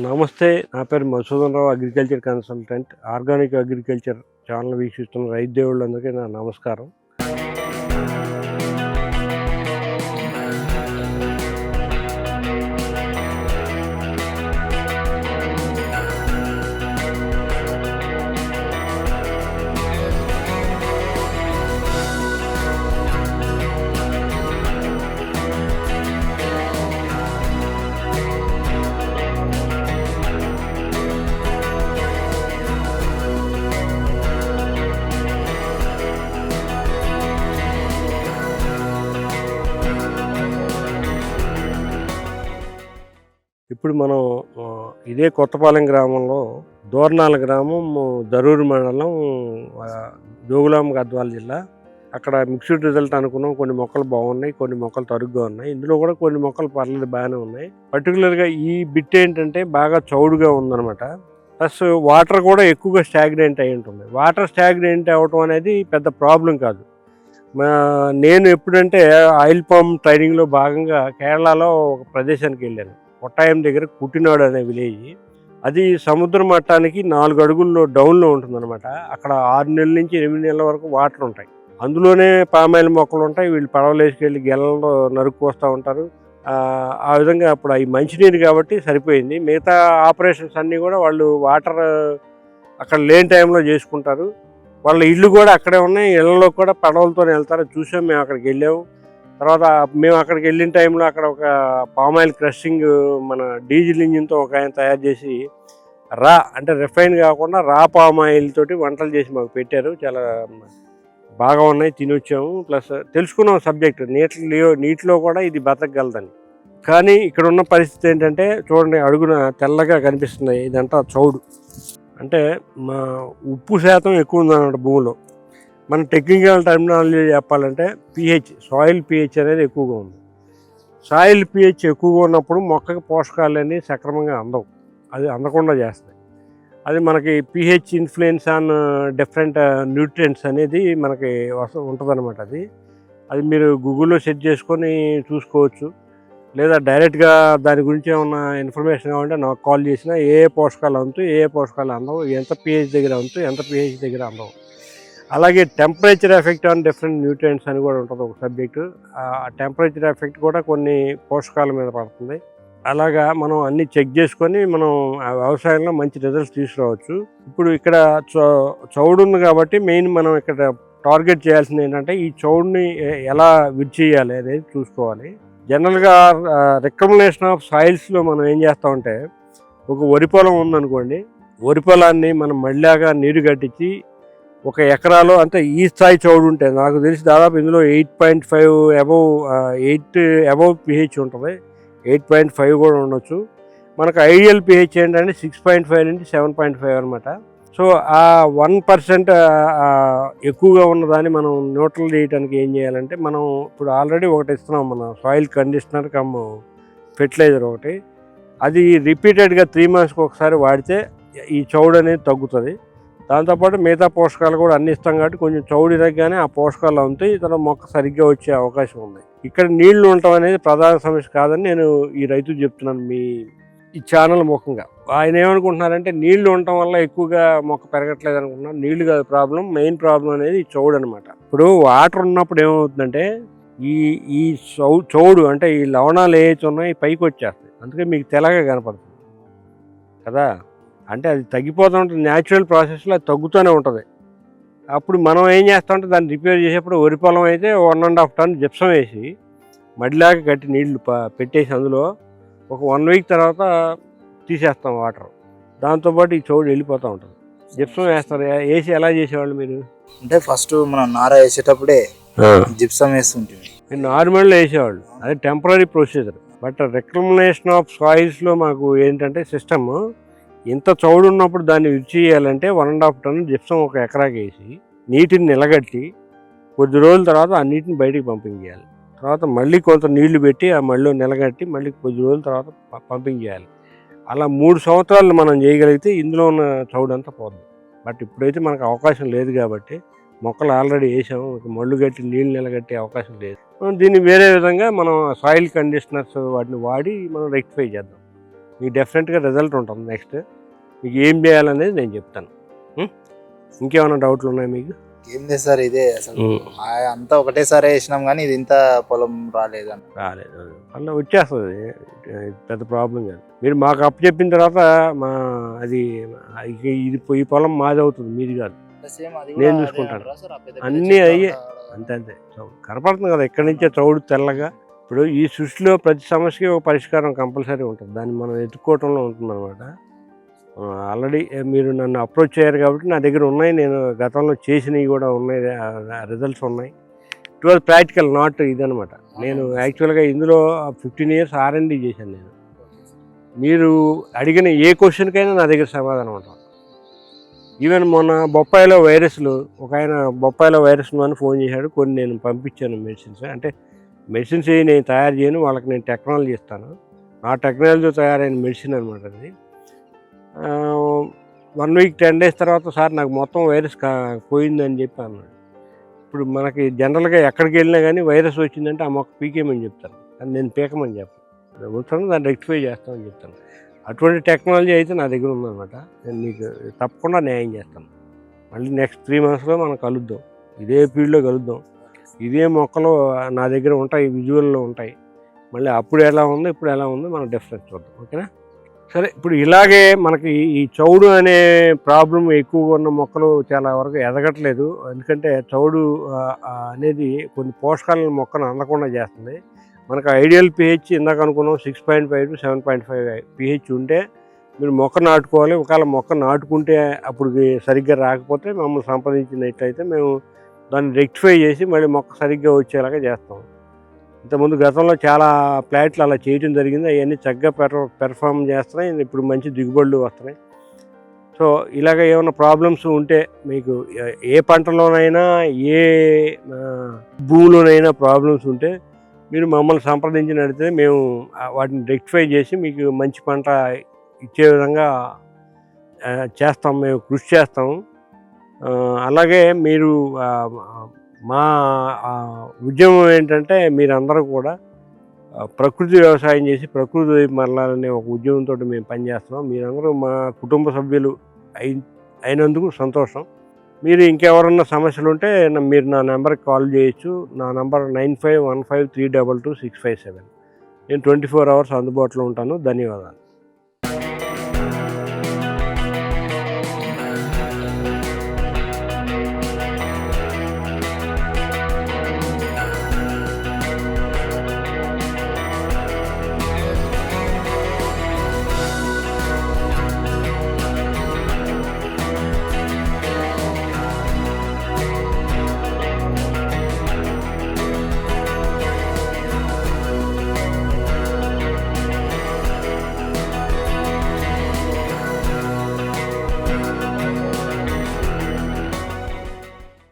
నమస్తే. నా పేరు Madhusudan Rao, agriculture consultant. Organic agriculture channel వీక్షిస్తున్న రైతు దేవుళ్ళందరికీ నా నమస్కారం. ఇప్పుడు మనం ఇదే కొత్తపాలెం గ్రామంలో దోర్నాల గ్రామం, దరూరు మండలం, జోగులాంబ గద్వాల జిల్లా. అక్కడ మిక్స్డ్ రిజల్ట్ అనుకున్నాం. కొన్ని మొక్కలు బాగున్నాయి, కొన్ని మొక్కలు తరుగ్గా ఉన్నాయి. ఇందులో కూడా కొన్ని మొక్కలు పర్లేదు, బాగానే ఉన్నాయి. పర్టికులర్గా ఈ బిట్ ఏంటంటే బాగా చౌడుగా ఉందన్నమాట. ప్లస్ వాటర్ కూడా ఎక్కువగా స్టాగ్నెంట్ అయి ఉంటుంది. వాటర్ స్టాగ్నెంట్ అవ్వటం అనేది పెద్ద ప్రాబ్లం కాదు. నేను ఎప్పుడంటే ఆయిల్ పామ్ ట్రైనింగ్లో భాగంగా కేరళలో ఒక ప్రదేశానికి వెళ్ళాను. కొట్టాయం దగ్గర కుట్టినాడు అనే విలేజ్. అది సముద్ర మట్టానికి 4 అడుగుల్లో డౌన్లో ఉంటుందన్నమాట. అక్కడ 6 నెలల నుంచి 8 నెలల వరకు వాటర్ ఉంటాయి. అందులోనే పామాయిల్ మొక్కలు ఉంటాయి. వీళ్ళు పడవలు వేసుకెళ్ళి గెలలో నరుక్కు వస్తూ ఉంటారు. ఆ విధంగా అప్పుడు అవి మంచినీరు కాబట్టి సరిపోయింది. మిగతా ఆపరేషన్స్ అన్నీ కూడా వాళ్ళు వాటర్ అక్కడ లేని టైంలో చేసుకుంటారు. వాళ్ళ ఇళ్ళు కూడా అక్కడే ఉన్నాయి. ఇళ్లలో కూడా పడవలతో వెళ్తారు. చూసాం, మేము అక్కడికి వెళ్ళాము. తర్వాత మేము అక్కడికి వెళ్ళిన టైంలో అక్కడ ఒక పామాయిల్ క్రషింగ్ మన డీజిల్ ఇంజిన్తో ఒక ఆయన తయారు చేసి అంటే రిఫైన్ కాకుండా పామాయిల్ తోటి వంటలు చేసి మాకు పెట్టారు. చాలా బాగా ఉన్నాయి, తినొచ్చాము. ప్లస్ తెలుసుకున్నాం సబ్జెక్ట్. నీటిలో కూడా ఇది బతకగలదని. కానీ ఇక్కడ ఉన్న పరిస్థితి ఏంటంటే చూడండి, అడుగున తెల్లగా కనిపిస్తున్నాయి. ఇదంతా చౌడు. అంటే మా ఉప్పు శాతం ఎక్కువ ఉందన్నమాట భూమిలో. మన టెక్నికల్ టర్మినాలజీ చెప్పాలంటే pH, సాయిల్ pH అనేది ఎక్కువగా ఉంది. సాయిల్ pH ఎక్కువగా ఉన్నప్పుడు మొక్కకి పోషకాలు అనేవి సక్రమంగా అందవు. అది అందకుండా చేస్తాయి. అది మనకి pH influence on different nutrients అనేది మనకి ఉంటుందన్నమాట. అది మీరు గూగుల్లో సెర్చ్ చేసుకొని చూసుకోవచ్చు. లేదా డైరెక్ట్గా దాని గురించి ఏమన్నా ఇన్ఫర్మేషన్ కావాలంటే నాకు కాల్ చేసినా ఏ పోషకాలు అందుతాయి, ఏ పోషకాలు అందవు, ఎంత pH దగ్గర అందుతాయి, ఎంత pH దగ్గర అందవు. అలాగే temperature effect on different nutrients అని కూడా ఉంటుంది ఒక సబ్జెక్టు. ఆ టెంపరేచర్ ఎఫెక్ట్ కూడా కొన్ని పోషకాల మీద పడుతుంది. అలాగా మనం అన్నీ చెక్ చేసుకొని మనం వ్యవసాయంలో మంచి రిజల్ట్స్ తీసుకురావచ్చు. ఇప్పుడు ఇక్కడ చౌడు ఉంది కాబట్టి మెయిన్ మనం ఇక్కడ టార్గెట్ చేయాల్సింది ఏంటంటే ఈ చౌడుని ఎలా విడిచేయాలి అనేది చూసుకోవాలి. జనరల్గా రికమెండేషన్ ఆఫ్ సాయిల్స్లో మనం ఏం చేస్తామంటే, ఒక వరి పొలం ఉందనుకోండి, వరి పొలాన్ని మనం మళ్ళాగా నీరు కట్టించి ఒక ఎకరాలో అంటే ఈ స్థాయి చౌడు ఉంటే నాకు తెలిసి దాదాపు ఇందులో 8.5 అబవ్ pH ఉంటుంది. 8.5 కూడా ఉండొచ్చు. మనకు ఐడియల్ pH ఏంటంటే 6.5 నుంచి 7.5 అనమాట. సో ఆ 1% ఎక్కువగా ఉన్నదాన్ని మనం న్యూట్రల్ చేయడానికి ఏం చేయాలంటే, మనం ఇప్పుడు ఆల్రెడీ ఒకటి ఇస్తున్నాం, మన సాయిల్ కండిషనర్ కమ్ ఫెర్టిలైజర్ ఒకటి. అది రిపీటెడ్గా 3 monthsకి ఒకసారి వాడితే ఈ చౌడు అనేది తగ్గుతుంది. దాంతోపాటు మిగతా పోషకాలు కూడా అన్ని ఇస్తాం కాబట్టి కొంచెం చౌడు తగ్గానే ఆ పోషకాలు అందుతాయి. తర్వాత మొక్క సరిగ్గా వచ్చే అవకాశం ఉంది. ఇక్కడ నీళ్లు ఉండటం అనేది ప్రధాన సమస్య కాదని నేను ఈ రైతుకు చెప్తున్నాను, మీ ఈ ఛానల్ ముఖంగా. ఆయన ఏమనుకుంటున్నారంటే నీళ్లు ఉండటం వల్ల ఎక్కువగా మొక్క పెరగట్లేదు అనుకుంటున్నారు. నీళ్లు కాదు ప్రాబ్లం, మెయిన్ ప్రాబ్లం అనేది ఈ చౌడు అనమాట. ఇప్పుడు వాటర్ ఉన్నప్పుడు ఏమవుతుందంటే ఈ చౌడు అంటే ఈ లవణాలు ఏవైతే ఉన్నాయో పైకి వచ్చేస్తాయి. అందుకే మీకు తెల్లగా కనపడుతుంది కదా. అంటే అది తగ్గిపోతూ ఉంటుంది. న్యాచురల్ ప్రాసెస్లో అది తగ్గుతూనే ఉంటుంది. అప్పుడు మనం ఏం చేస్తామంటే దాన్ని రిపేర్ చేసేప్పుడు వరి పొలం అయితే 1.5 టన్ జిప్సం వేసి మడిలాగా కట్టి నీళ్లు పెట్టేసి అందులో ఒక 1 week తర్వాత తీసేస్తాం వాటర్. దాంతోపాటు ఈ చౌడు వెళ్ళిపోతూ ఉంటుంది. జిప్సం వేస్తారు. వేసి ఎలా చేసేవాళ్ళు మీరు? అంటే ఫస్ట్ మనం నార వేసేటప్పుడే జిప్సం వేస్తుంటుంది. నార్మల్గా వేసేవాళ్ళు. అది temporary procedure. But recommendation of సాయిల్స్లో మాకు ఏంటంటే సిస్టమ్, ఇంత చౌడు ఉన్నప్పుడు దాన్ని విడిచేయాలంటే 1.5 టన్ జిప్సం ఒక ఎకరాకి వేసి నీటిని నిలగట్టి కొద్ది రోజుల తర్వాత ఆ నీటిని బయటికి పంపింగ్ చేయాలి. తర్వాత మళ్ళీ కొంత నీళ్లు పెట్టి ఆ మళ్ళీ నిలగట్టి మళ్ళీ కొద్ది రోజుల తర్వాత పంపింగ్ చేయాలి. అలా 3 సంవత్సరాలు మనం చేయగలిగితే ఇందులో ఉన్న చౌడు అంతా పోతుంది. బట్ ఇప్పుడైతే మనకు అవకాశం లేదు కాబట్టి మొక్కలు ఆల్రెడీ వేసాము, మళ్ళు కట్టి నీళ్ళు నిలగట్టే అవకాశం లేదు. దీన్ని వేరే విధంగా మనం సాయిల్ కండిషనర్స్ వాటిని వాడి మనం రెక్టిఫై చేద్దాం. మీకు డెఫినెట్గా రిజల్ట్ ఉంటుంది. నెక్స్ట్ మీకు ఏం చేయాలనేది నేను చెప్తాను. ఇంకేమైనా డౌట్లు ఉన్నాయి మీకు? ఏం లేదు సార్, ఇదే అసలు అంతా ఒకటేసారి వేసినాం కానీ ఇది ఇంత పొలం రాలేదు. అలా వచ్చేస్తుంది, పెద్ద ప్రాబ్లం కాదు. మీరు మాకు అప్పు చెప్పిన తర్వాత అది ఇది ఈ పొలం మాది అవుతుంది, మీది కాదు. నేను చూసుకుంటాను అన్నీ అయ్యే. అంతే కనపడుతుంది కదా ఇక్కడి నుంచే చౌడు తెల్లగా. ఇప్పుడు ఈ సృష్టిలో ప్రతి సమస్యకి ఒక పరిష్కారం కంపల్సరీ ఉంటుంది, దాన్ని మనం ఎత్తుక్కోవటంలో ఉంటుంది అనమాట. ఆల్రెడీ మీరు నన్ను అప్రోచ్ అయ్యారు కాబట్టి నా దగ్గర ఉన్నాయి, నేను గతంలో చేసినవి కూడా ఉన్నాయి, రిజల్ట్స్ ఉన్నాయి. ఇట్ వాజ్ ప్రాక్టికల్, నాట్ ఇదనమాట. నేను యాక్చువల్గా ఇందులో 15 years R&D చేశాను నేను. మీరు అడిగిన ఏ క్వశ్చన్కైనా నా దగ్గర సమాధానం ఉంటుంది. ఈవెన్ మొన్న బొప్పాయిలో వైరస్లు, ఒక ఆయన బొప్పాయిలో వైరస్ అని ఫోన్ చేశాడు, కొన్ని నేను పంపించాను మెడిసిన్స్. అంటే మెడిసిన్స్ నేను తయారు చేయను, వాళ్ళకి నేను టెక్నాలజీ ఇస్తాను. నా టెక్నాలజీతో తయారైన మెడిసిన్ అనమాట అది. 1 week 10 days తర్వాత సార్ నాకు మొత్తం వైరస్ పోయిందని చెప్పి అన్నాడు. ఇప్పుడు మనకి జనరల్గా ఎక్కడికి వెళ్ళినా కానీ వైరస్ వచ్చిందంటే ఆ మొక్క పీకేమని చెప్తాను, అది నేను పీకమని చెప్పను, వస్తాను దాన్ని రెక్టిఫై చేస్తామని చెప్తాను. అటువంటి టెక్నాలజీ అయితే నా దగ్గర ఉందన్నమాట. నేను మీకు తప్పకుండా న్యాయం చేస్తాను. మళ్ళీ నెక్స్ట్ 3 monthsలో మనం కలుద్దాం, ఇదే ఫీల్డ్లో కలుద్దాం. ఇదే మొక్కలు నా దగ్గర ఉంటాయి, విజువల్లో ఉంటాయి. మళ్ళీ అప్పుడు ఎలా ఉందో ఇప్పుడు ఎలా ఉందో మనం డిఫరెన్స్ చూద్దాం. ఓకేనా? సరే, ఇప్పుడు ఇలాగే మనకి ఈ చౌడు అనే ప్రాబ్లం ఎక్కువగా ఉన్న మొక్కలు చాలా వరకు ఎదగట్లేదు. ఎందుకంటే చౌడు అనేది కొన్ని పోషకాలను మొక్కను అందకుండా చేస్తుంది. మనకు ఐడియల్ pH ఇందాక అనుకున్నాం 6.5 to 7.5 pH ఉంటే మీరు మొక్క నాటుకోవాలి. ఒకవేళ మొక్క నాటుకుంటే అప్పుడు సరిగ్గా రాకపోతే మమ్మల్ని సంప్రదించినట్లయితే మేము దాన్ని రెక్టిఫై చేసి మళ్ళీ మొక్క సరిగ్గా వచ్చేలాగా చేస్తాం. ఇంతకుముందు గతంలో చాలా ప్లాట్లు అలా చేయడం జరిగింది, అవన్నీ చక్కగా పెర్ఫామ్ చేస్తున్నాయి, ఇప్పుడు మంచి దిగుబడులు వస్తున్నాయి. సో ఇలాగ ఏమైనా ప్రాబ్లమ్స్ ఉంటే మీకు ఏ పంటలోనైనా ఏ భూమిలోనైనా ప్రాబ్లమ్స్ ఉంటే మీరు మమ్మల్ని సంప్రదించినట్లయితే మేము వాటిని రెక్టిఫై చేసి మీకు మంచి పంట ఇచ్చే విధంగా చేస్తాం, మేము కృషి చేస్తాము. అలాగే మీరు మా ఉద్యమం ఏంటంటే మీరందరూ కూడా ప్రకృతి వ్యవసాయం చేసి ప్రకృతి వైపు మరలాలనే ఒక ఉద్యమంతో మేము పనిచేస్తున్నాం. మీరందరూ మా కుటుంబ సభ్యులు అయినందుకు సంతోషం. మీరు ఇంకెవరన్నా సమస్యలు ఉంటే మీరు నా నెంబర్కి కాల్ చేయొచ్చు. నా నెంబర్ 9515322657. నేను 24 hours అందుబాటులో ఉంటాను. ధన్యవాదాలు.